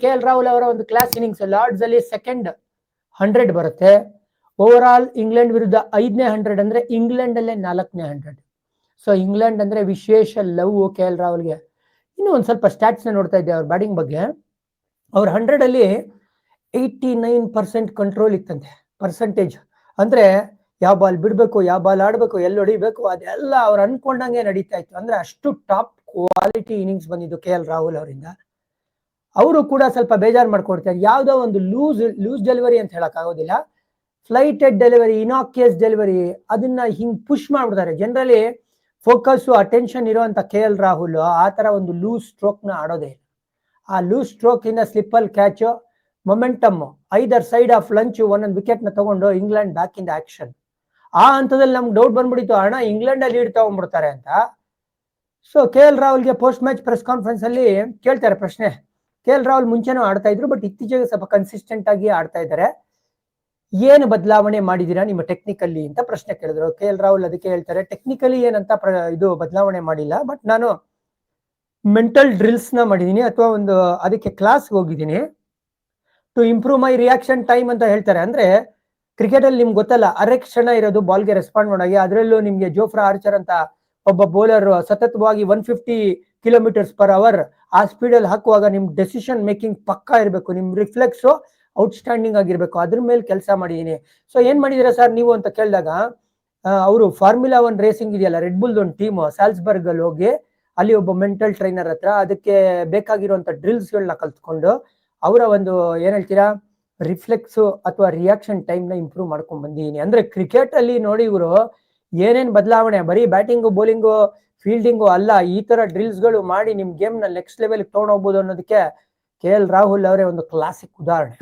K L Rahul ಅವರ ಒಂದು class innings Lord's ಅಲ್ಲಿ ಸೆಕೆಂಡ್ 100 ಬರುತ್ತೆ. ಓವರ್ ಆಲ್ ಇಂಗ್ಲೆಂಡ್ ವಿರುದ್ಧ 5ನೇ 100 ಅಂದ್ರೆ ಇಂಗ್ಲೆಂಡ್ ಅಲ್ಲೇ 4ನೇ 100. ಸೊ ಇಂಗ್ಲೆಂಡ್ ಅಂದ್ರೆ ವಿಶೇಷ ಲವ್ ಕೆ ಎಲ್ ರಾಹುಲ್ಗೆ. ಇನ್ನು ಒಂದ್ ಸ್ವಲ್ಪ ಸ್ಟಾಟ್ಸ್ ನ ನೋಡ್ತಾ ಇದ್ದೆ ಅವ್ರ ಬ್ಯಾಟಿಂಗ್ ಬಗ್ಗೆ. ಅವ್ರ 100 ಅಲ್ಲಿ 89% ಕಂಟ್ರೋಲ್ ಇತ್ತಂತೆ ಪರ್ಸೆಂಟೇಜ್. ಅಂದ್ರೆ ಯಾವ ಬಾಲ್ ಬಿಡ್ಬೇಕು, ಯಾವ ಬಾಲ್ ಆಡ್ಬೇಕು, ಎಲ್ಲಿ ಹೊಡಿಬೇಕು, ಅದೆಲ್ಲ ಅವ್ರು ಅನ್ಕೊಂಡಂಗೆ ನಡೀತಾ ಇತ್ತು. ಅಂದ್ರೆ ಅಷ್ಟು ಟಾಪ್ ಕ್ವಾಲಿಟಿ ಇನ್ನಿಂಗ್ಸ್ ಬಂದಿದ್ದು ಕೆ ಎಲ್ ರಾಹುಲ್ ಅವರಿಂದ. ಅವರು ಕೂಡ ಸ್ವಲ್ಪ ಬೇಜಾರು ಮಾಡ್ಕೊಡ್ತಾರೆ. ಯಾವ್ದೋ ಒಂದು ಲೂಸ್ ಡೆಲಿವರಿ ಅಂತ ಹೇಳಕ್ ಆಗೋದಿಲ್ಲ, ಫ್ಲೈಟೆಡ್ ಡೆಲಿವರಿ, ಇನಾಕಿಯಸ್ ಡೆಲಿವರಿ, ಅದನ್ನ ಹಿಂಗ್ ಪುಷ್ ಮಾಡ್ಬಿಡ್ತಾರೆ. ಜನರಲಿ ಫೋಕಸ್ ಅಟೆನ್ಷನ್ ಇರುವಂತ ಕೆ ಎಲ್ ರಾಹುಲ್ ಆ ತರ ಒಂದು ಲೂಸ್ ಸ್ಟ್ರೋಕ್ ನ ಆಡೋದೇ. ಆ ಲೂಸ್ ಸ್ಟ್ರೋಕ್ ಇಂದ ಸ್ಲಿಪ್ಪಲ್ catch, momentum, either side of lunch ಒಂದೊಂದು ವಿಕೆಟ್ ನ ತಗೊಂಡು England back in the action. ಆ ಹಂತದಲ್ಲಿ ನಮ್ಗೆ ಡೌಟ್ ಬಂದ್ಬಿಟ್ಟಿತ್ತು, ಹಣ ಇಂಗ್ಲೆಂಡ್ ಅಲ್ಲಿ ಲೀಡ್ ತಗೊಂಡ್ಬಿಡ್ತಾರೆ ಅಂತ. ಸೊ ಕೆ ಎಲ್ ರಾಹುಲ್ಗೆ ಪೋಸ್ಟ್ ಮ್ಯಾಚ್ ಪ್ರೆಸ್ ಕಾನ್ಫರೆನ್ಸ್ ಅಲ್ಲಿ ಕೇಳ್ತಾರೆ ಪ್ರಶ್ನೆ. ಕೆ ಎಲ್ ರಾಹುಲ್ ಮುಂಚೆನೂ ಆಡ್ತಾ ಇದ್ರು, ಬಟ್ ಇತ್ತೀಚೆಗೆ ಸ್ವಲ್ಪ ಕನ್ಸಿಸ್ಟೆಂಟ್ ಆಗಿ ಆಡ್ತಾ ಇದ್ದಾರೆ. ಏನು ಬದಲಾವಣೆ ಮಾಡಿದೀರಾ ನಿಮ್ಮ ಟೆಕ್ನಿಕಲ್ಲಿ ಅಂತ ಪ್ರಶ್ನೆ ಕೇಳಿದ್ರು. ಕೆ ಎಲ್ ರಾಹುಲ್ ಅದಕ್ಕೆ ಹೇಳ್ತಾರೆ, ಟೆಕ್ನಿಕಲಿ ಏನಂತ ಇದು ಬದಲಾವಣೆ ಮಾಡಿಲ್ಲ, ಬಟ್ ನಾನು ಮೆಂಟಲ್ ಡ್ರಿಲ್ಸ್ ನ ಮಾಡಿದೀನಿ ಅಥವಾ ಒಂದು ಅದಕ್ಕೆ ಕ್ಲಾಸ್ ಹೋಗಿದ್ದೀನಿ to improve my reaction time ಅಂತ ಹೇಳ್ತಾರೆ. ಅಂದ್ರೆ ಕ್ರಿಕೆಟ್ ಅಲ್ಲಿ ನಿಮ್ಗೆ ಗೊತ್ತಲ್ಲ, ಅರೆ ಕ್ಷಣ ಇರೋದು ಬಾಲ್ಗೆ ರೆಸ್ಪಾಂಡ್ ಮಾಡೋಗಿ. ಅದರಲ್ಲೂ ನಿಮ್ಗೆ ಜೋಫ್ರಾ ಆರ್ಚರ್ ಅಂತ ಒಬ್ಬ ಬೌಲರ್ ಸತತವಾಗಿ 150 km/h ಆ ಸ್ಪೀಡ್ ಅಲ್ಲಿ ಹಾಕುವಾಗ ನಿಮ್ ಡೆಸಿಷನ್ ಮೇಕಿಂಗ್ ಪಕ್ಕಾ ಇರಬೇಕು, ನಿಮ್ ರಿಫ್ಲೆಕ್ಸ್ ಔಟ್ಸ್ಟ್ಯಾಂಡಿಂಗ್ ಆಗಿರ್ಬೇಕು. ಅದ್ರ ಮೇಲೆ ಕೆಲಸ ಮಾಡಿದೀನಿ. ಸೊ ಏನ್ ಮಾಡಿದೀರಾ ಸರ್ ನೀವು ಅಂತ ಕೇಳಿದಾಗ, ಅವರು ಫಾರ್ಮುಲಾ 1 ರೇಸಿಂಗ್ ಇದೆಯಲ್ಲ, ರೆಡ್ ಬುಲ್ ಒಂದು ಟೀಮ್ ಸಾಲ್ಸ್ಬರ್ಗ್ ಅಲ್ಲಿ ಹೋಗಿ ಅಲ್ಲಿ ಒಬ್ಬ ಮೆಂಟಲ್ ಟ್ರೈನರ್ ಹತ್ರ ಅದಕ್ಕೆ ಬೇಕಾಗಿರುವಂತ ಡ್ರಿಲ್ಸ್ ಗಳನ್ನ ಕಲ್ತ್ಕೊಂಡು ಅವರ ಒಂದು ಏನ್ ಹೇಳ್ತೀರಾ ರಿಫ್ಲೆಕ್ಸ್ ಅಥವಾ ರಿಯಾಕ್ಷನ್ ಟೈಮ್ ನ ಇಂಪ್ರೂವ್ ಮಾಡ್ಕೊಂಡ್ ಬಂದಿದ್ದೀನಿ. ಅಂದ್ರೆ ಕ್ರಿಕೆಟ್ ಅಲ್ಲಿ ನೋಡಿ ಇವರು ಏನೇನ್ ಬದಲಾವಣೆ, ಬರೀ ಬ್ಯಾಟಿಂಗು ಬೌಲಿಂಗು ಫೀಲ್ಡಿಂಗು ಅಲ್ಲ, ಈ ತರ ಡ್ರಿಲ್ಸ್ ಗಳು ಮಾಡಿ ನಿಮ್ ಗೇಮ್ ನ ನೆಕ್ಸ್ಟ್ ಲೆವೆಲ್ ತಗೊಂಡೋಗ್ಬೋದು ಅನ್ನೋದಕ್ಕೆ ಕೆ ಎಲ್ ರಾಹುಲ್ ಅವರೇ ಒಂದು ಕ್ಲಾಸಿಕ್ ಉದಾಹರಣೆ.